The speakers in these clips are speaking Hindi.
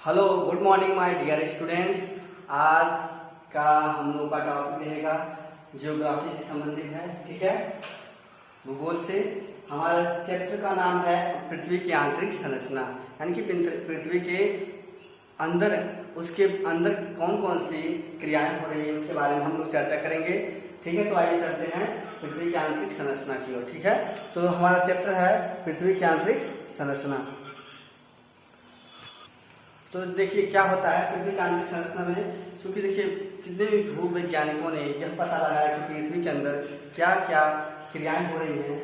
Hello, good morning my dear students. आज का हम लोग का टॉपिक रहेगा जियोग्राफी से संबंधित है। ठीक है, भूगोल से। हमारे चैप्टर का नाम है पृथ्वी की आंतरिक संरचना, यानी कि पृथ्वी के अंदर, उसके अंदर कौन कौन सी क्रियाएं हो रही है उसके बारे में हम लोग चर्चा करेंगे। ठीक है, तो आइए चलते हैं पृथ्वी की आंतरिक संरचना की ओर। ठीक है, तो हमारा चैप्टर है पृथ्वी की आंतरिक संरचना। तो देखिए क्या होता है पृथ्वी की आंतरिक संरचना में, क्योंकि देखिए कितने भी भूवैज्ञानिकों ने यह पता लगाया कि पृथ्वी के अंदर क्या क्या क्रियाएं हो रही हैं,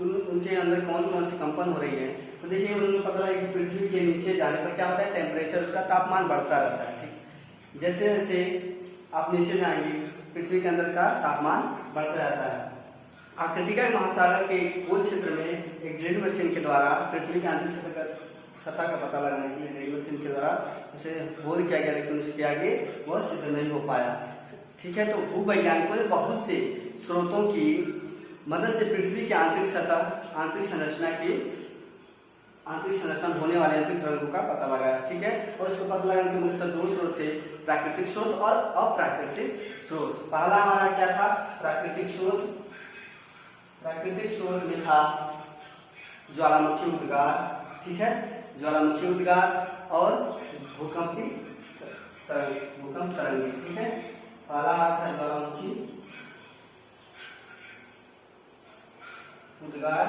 उनके अंदर कौन कौन सी कंपन हो रही है। तो देखिए उन्होंने पता लगा कि पृथ्वी के नीचे जाने पर क्या होता है, टेम्परेचर, उसका तापमान बढ़ता रहता है। ठीक, जैसे जैसे आप नीचे जाएंगे पृथ्वी के अंदर का तापमान बढ़ता रहता है। आर्कटिका महासागर के कोल क्षेत्र में एक ड्रिल मशीन के द्वारा पृथ्वी की आंतरिक सतह का पता लगाने के लिए ड्रिल मशीन के द्वारा उसे होल किया गया, लेकिन उसके आगे वह सिद्ध नहीं हो पाया। ठीक है, तो भूवैज्ञानिकों ने बहुत से स्रोतों की मदद से पृथ्वी की आंतरिक सतह, आंतरिक संरचना होने वाले आंतरिक तरंगों का पता लगाया। ठीक है, और उसको पता लगाने के मुख्यतः दो स्रोत थे, प्राकृतिक स्रोत और अप्राकृतिक स्रोत। पहला हमारा क्या था, प्राकृतिक स्रोत। प्राकृतिक स्रोत में था ज्वालामुखी उद्गार। ठीक है, ज्वालामुखी उद्गार और भूकंप तरंगे। ठीक है, पहला हाथ है ज्वालामुखी उद्गार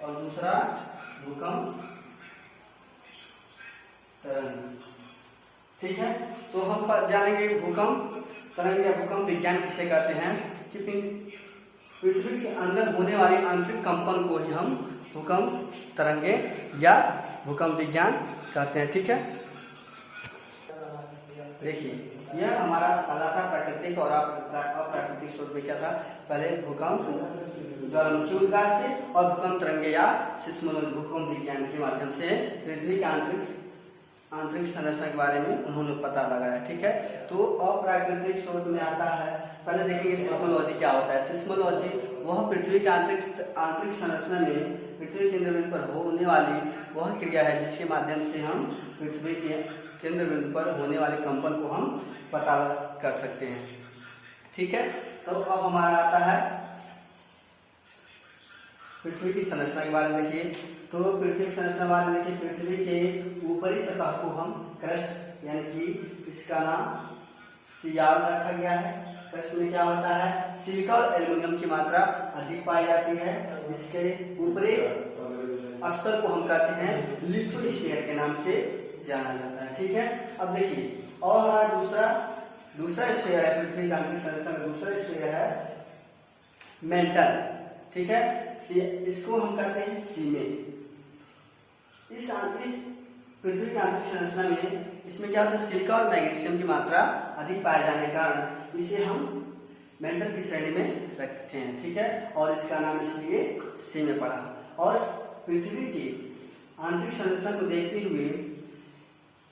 और दूसरा भूकंप तरंग। ठीक है, तो हम जानेंगे भूकंप तरंग या भूकंप विज्ञान किसे कहते हैं, कि पृथ्वी के अंदर होने वाली आंतरिक कंपन को ही हम भूकंप तरंगे या भूकंप विज्ञान कहते हैं। ठीक है, देखिए यह हमारा पहला था प्राकृतिक और अप्राकृतिक स्रोत में क्या था, पहले भूकंप ज्वालामुखी उद्गार से और भूकंप तरंगे या सिस्मोलॉजी भूकंप विज्ञान के माध्यम से पृथ्वी के आंतरिक संरचना के बारे में उन्होंने पता लगाया। ठीक है, तो अप्राकृतिक स्रोत में आता है, पहले देखेंगे सिस्मोलॉजी क्या होता है। सिस्मोलॉजी वह पृथ्वी के आंतरिक संरचना में पृथ्वी केंद्र बिंदु पर होने वाली वह क्रिया है जिसके माध्यम से हम पृथ्वी के केंद्र बिंदु पर होने वाले कंपन को हम पता कर सकते हैं। ठीक है, तो अब हमारा आता है पृथ्वी की संरचना के बारे में। देखिए, तो पृथ्वी की संरचना के बारे में देखिए, पृथ्वी के ऊपरी सतह को हम क्रस्ट, यानी कि इसका नाम सियाल रखा गया है। क्रस्ट में क्या होता है, सिलिका और एल्युमिनियम की मात्रा अधिक पाई जाती है। इसके ऊपरी स्तर को हम कहते हैं लिथोस्फीयर के नाम से जाना जाता है। ठीक है, अब देखिए और हमारा दूसरा स्फीयर है पृथ्वी की आंतरिक संरचना का, दूसरा स्फीयर है मेंटल। ठीक है, इसको हम कहते हैं सीमे। इस पृथ्वी की आंतरिक संरचना में इसमें क्या होता है, सिलिका और मैग्नीशियम की मात्रा अधिक पाए जाने के कारण इसे हम मेंटल की श्रेणी में रखते हैं। ठीक है, और इसका नाम इसलिए सीमे पड़ा। और पृथ्वी की आंतरिक संरचना को देखते हुए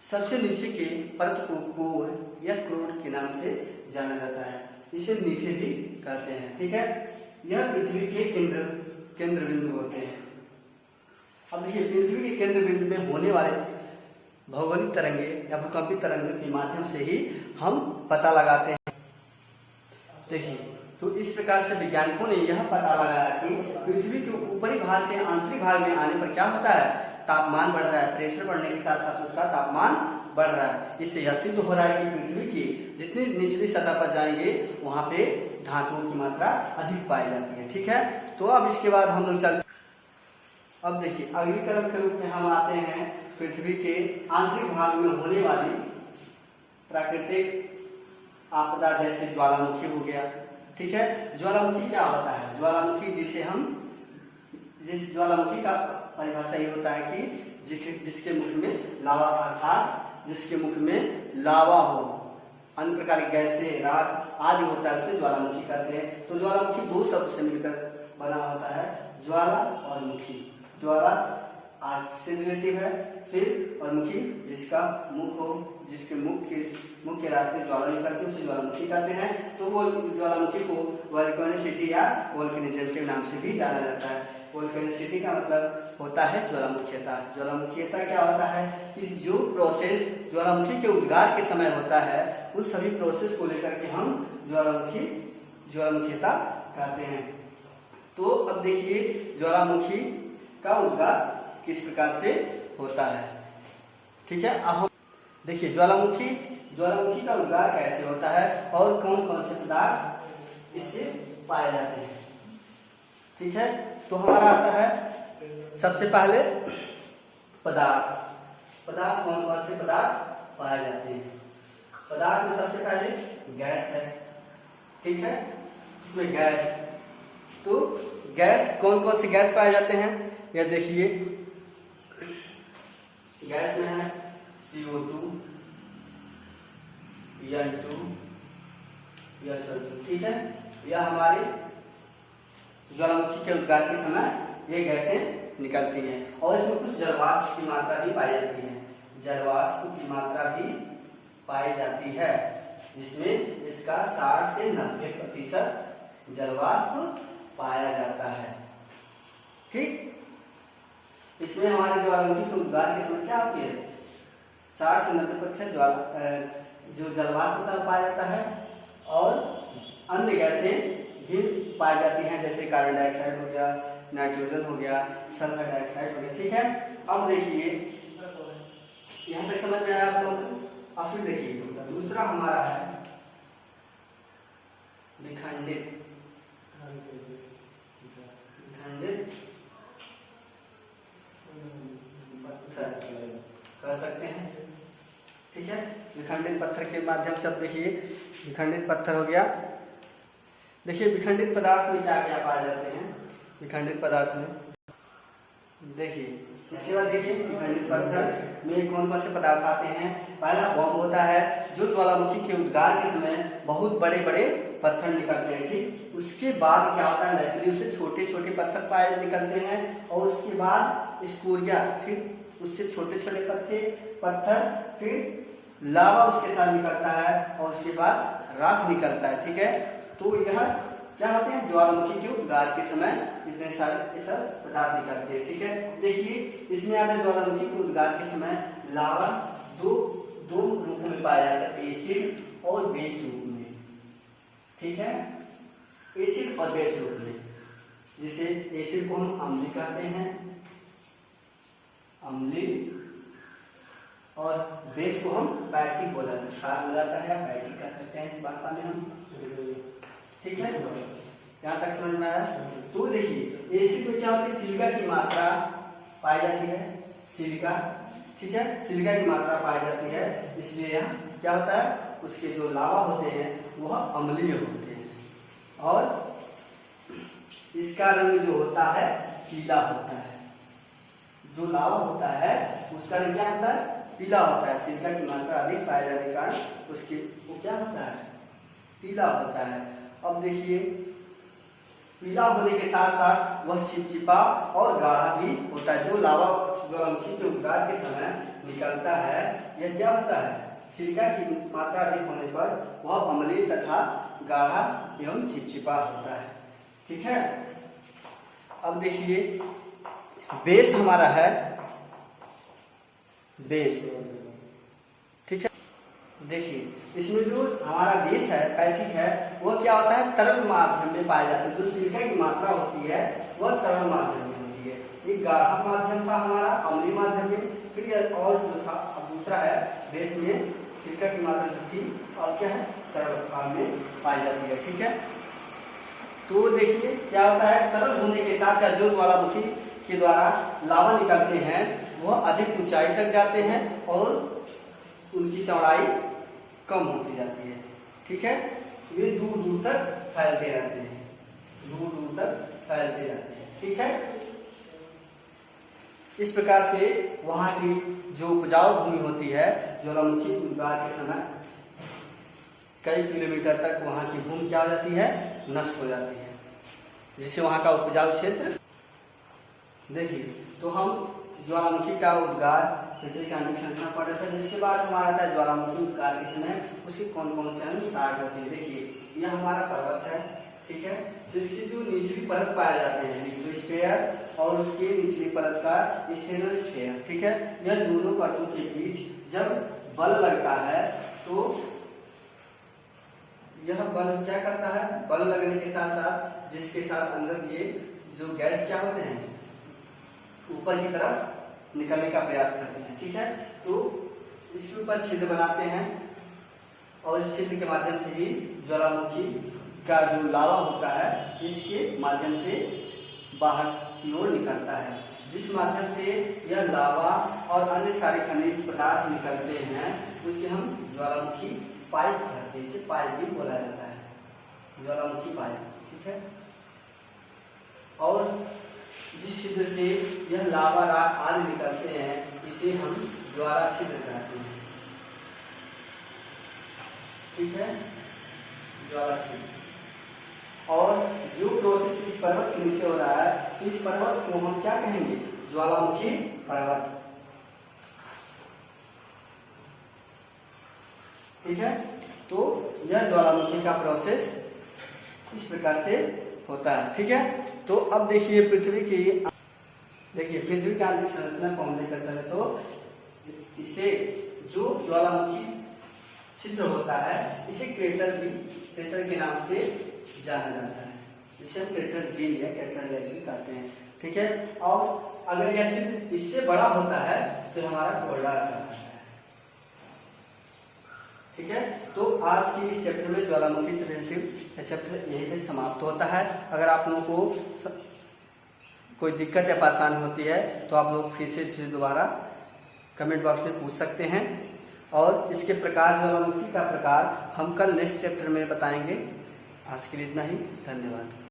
सबसे नीचे के परत को कोर या क्रोड के नाम से जाना जाता है, इसे नीचे भी कहते हैं। ठीक है, यह पृथ्वी के केंद्र बिंदु होते हैं। अब देखिए पृथ्वी के केंद्र बिंदु में होने वाले भौगोलिक तरंगे या भूकंपी तरंगों के माध्यम से ही हम पता लगाते हैं। देखिए, तो इस प्रकार से वैज्ञानिकों ने यह पता लगाया कि पृथ्वी के ऊपरी भाग से आंतरिक भाग में आने पर क्या होता है, तापमान बढ़ रहा है। प्रेशर बढ़ने के साथ साथ उसका तापमान बढ़ रहा है। इससे यह सिद्ध हो रहा है कि पृथ्वी की जितनी निचली सतह पर जाएंगे वहां पे धातुओं की मात्रा अधिक पाई जाती है। ठीक है, तो अब इसके बाद हम लोग चलते, अब देखिए अगली तरफ के रूप में हम आते हैं पृथ्वी के आंतरिक भाग में होने वाली प्राकृतिक आपदा, जैसे ज्वालामुखी हो गया। ठीक है, ज्वालामुखी क्या होता है, ज्वालामुखी जिस ज्वालामुखी का परिभाषा ये होता है कि जिसके मुख में लावा, अर्थात जिसके मुख में लावा हो, अन्य प्रकार की गैसें, राख आदि होता है, उसे ज्वालामुखी कहते हैं। तो ज्वालामुखी दो शब्द से मिलकर बना होता है, ज्वाला और मुखी। ज्वाला आग से रिलेटिव है, फिर और मुखी जिसका मुख हो, जिसके मुख के रास्ते ज्वाला निकलती है उसे ज्वालामुखी कहते हैं। तो वो ज्वालामुखी को वोल्केनिसिटी या वोल्केनिज्म के नाम से भी जाना जाता है। वोल्केनिसिटी का मतलब होता है ज्वालामुखीयता। ज्वालामुखीयता क्या होता है कि जो प्रोसेस ज्वालामुखी के उद्गार के समय होता है उन सभी प्रोसेस को लेकर के हम ज्वालामुखीयता कहते हैं। तो अब देखिए ज्वालामुखी का उद्गार किस प्रकार से होता है। ठीक है, अब हम देखिए ज्वालामुखी का उद्गार कैसे होता है और कौन कौन से पदार्थ इससे पाए जाते हैं। ठीक है, तो हमारा आता है सबसे पहले पदार्थ कौन कौन से पदार्थ पाए जाते हैं। पदार्थ में सबसे पहले गैस है। ठीक है, इसमें गैस, तो गैस कौन कौन से गैस पाए जाते हैं यह देखिए। गैस में है CO2, N2, SO2। ठीक है, यह हमारे ज्वालामुखी के उद्गार के समय ये गैसें निकलती हैं और इसमें कुछ जलवाष्प की मात्रा भी पाई जाती है। जलवाष्प की मात्रा भी पाई जाती है जिसमें इसका 60 से 90% जलवाष्प पाया जाता है। ठीक, इसमें हमारे ज्वालामुखी के उद्गार के समय क्या होती है 60 से 90% जो जलवाष्प होता है पाया जाता है और अन्य गैसें भी पाई जाती हैं जैसे कार्बन डाइऑक्साइड हो गया, नाइट्रोजन हो गया, सल्फर डाइऑक्साइड हो गया। ठीक है, अब देखिए यहाँ तक समझ में आया आप लोगों को। अब फिर देखिए दूसरा हमारा है विखंडित पत्थर कह सकते हैं। ठीक है, विखंडित पत्थर के माध्यम से अब देखिए विखंडित पत्थर हो गया। देखिए विखंडित पदार्थ में क्या क्या पाए जाते हैं। विखंडित पदार्थ में देखिए इसके बाद देखिए विखंडित पत्थर में कौन कौन से पदार्थ आते हैं। पहला बम होता है जो ज्वालामुखी के उद्गार के समय बहुत बड़े बड़े पत्थर निकलते हैं। ठीक, उसके बाद क्या होता है लकड़ी से छोटे छोटे पत्थर पाए निकलते हैं और उसके बाद स्कोरिया, फिर उससे छोटे छोटे पत्थर फिर लावा उसके साथ निकलता है और उसके बाद राख निकलता है। ठीक है, तो यह क्या होते हैं ज्वालामुखी के उद्गार के समय इतने सारे ये सब पदार्थ निकलते हैं। ठीक है, देखिए इसमें आता है ज्वालामुखी के उद्गार के समय लावा दो रूप में पाया जाता है, एसिड और बेस रूप में। ठीक है, एसिड और बेस रूप में, जिसे एसिड को हम अम्लीय कहते हैं, अम्लीय, और बेस को हम बैठिक बोला जाता है, क्षार मिलाता है बैठिक कह सकते हैं इस भाषा में हम। ठीक है, यहाँ तक समझ में आया। तो देखिए एसिड में क्या होती है सिलिका की मात्रा पाई जाती है, सिलिका। ठीक है, सिलिका की मात्रा पाई जाती है, इसलिए यहाँ क्या होता है उसके जो लावा होते हैं वह अम्लीय होते हैं और इसका रंग जो होता है पीला होता है। जो लावा होता है उसका रंग क्या होता है पीला होता है। सिलिका की मात्रा अधिक पाए जाने के कारण उसकी वो क्या होता है पीला होता है। अब देखिए पीला होने के साथ साथ वह चिपचिपा और गाढ़ा भी होता है। जो लावा ज्वालामुखी के उद्गार के समय निकलता है यह क्या होता है सिलिका की मात्रा अधिक होने पर वह अम्लीय तथा गाढ़ा एवं चिपचिपा होता है। ठीक है, अब देखिए बेस हमारा है बेस। ठीक है, देखिए इसमें जो हमारा बेस है पैथिक है वह क्या होता है तरल माध्यम में पाया जाता है। जो सिलिका की मात्रा होती है वह तरल माध्यम में होती है। एक गाढ़ा माध्यम था हमारा अम्लीय माध्यम में, फिर और जो था अब दूसरा है बेस में सिलिका की मात्रा जो थी और क्या है तरल भाग में पाई जाती है। ठीक है, तो देखिए क्या होता है तरल होने के साथ साथ जो ज्वालामुखी के द्वारा लावा निकलते हैं वह अधिक ऊंचाई तक जाते हैं और उनकी चौड़ाई कम होती जाती है। ठीक है, वे दूर दूर तक फैलते रहते हैं, दूर दूर तक फैलते रहते हैं। ठीक है, इस प्रकार से वहाँ की जो उपजाऊ भूमि होती है ज्वालामुखी उद्गार के समय कई किलोमीटर तक वहाँ की भूमि क्या हो जाती है नष्ट हो जाती है, जिससे वहाँ का उपजाऊ क्षेत्र। देखिए तो हम ज्वालामुखी का उद्गार पृथ्वी का अणु संरचना पढ़ रहे थे, जिसके बाद हमारा था ज्वालामुखी उद्गार के समय उसके कौन कौन से अणु सार होते हैं। देखिए यह हमारा पर्वत है। ठीक है, तो इसकी जो निचली परत पाए जाते हैं लिथोस्फीयर और उसके निचली परत का स्टेनोस्फेयर, ठीक है। यह दोनों परतों के बीच जब बल लगता है तो यह बल क्या करता है, बल लगने के साथ साथ जिसके साथ अंदर ये जो गैस क्या होते हैं ऊपर की तरफ निकलने का प्रयास करते हैं, ठीक है। तो इसके ऊपर छिद्र बनाते हैं और इस छिद्र के माध्यम से ही ज्वालामुखी का जो लावा होता है इसके माध्यम से बाहर की ओर निकलता है, जिस माध्यम से यह लावा और अन्य सारे खनिज पदार्थ निकलते हैं उसे हम ज्वालामुखी पाइप कहते हैं। इसे पाइप भी बोला जाता है, ज्वालामुखी पाइप, ठीक है। और जिस छिद्र से यह लावा राख आदि निकलते हैं इसे हम ज्वाला छिद्र कहते हैं, ठीक है, ज्वाला छिद्र। और जो प्रोसेस इस पर्वत के नीचे हो रहा है इस पर्वत को हम क्या कहेंगे, ज्वालामुखी पर्वत, ठीक है। तो यह ज्वालामुखी का प्रोसेस इस प्रकार से होता है, ठीक है। तो अब देखिए पृथ्वी की आंतरिक संरचना को हम लेकर चले तो इसे जो ज्वालामुखी छिद्र होता है इसे क्रेटर के नाम से जाना जाता है, जिसे हम क्रेटर जीन या क्रेटर लेग भी कहते हैं, ठीक है। और अगर यह छिद्र इससे बड़ा होता है तो हमारा कोरडा कहलाता है, ठीक है। तो आज की इस चैप्टर में ज्वालामुखी से रिलेटेड चैप्टर यहीं पे समाप्त होता है। अगर आप लोगों को कोई दिक्कत या परेशानी होती है तो आप लोग फिर से इसे दोबारा कमेंट बॉक्स में पूछ सकते हैं। और इसके प्रकार ज्वालामुखी का प्रकार हम कल नेक्स्ट चैप्टर में बताएंगे। आज के लिए इतना ही, धन्यवाद।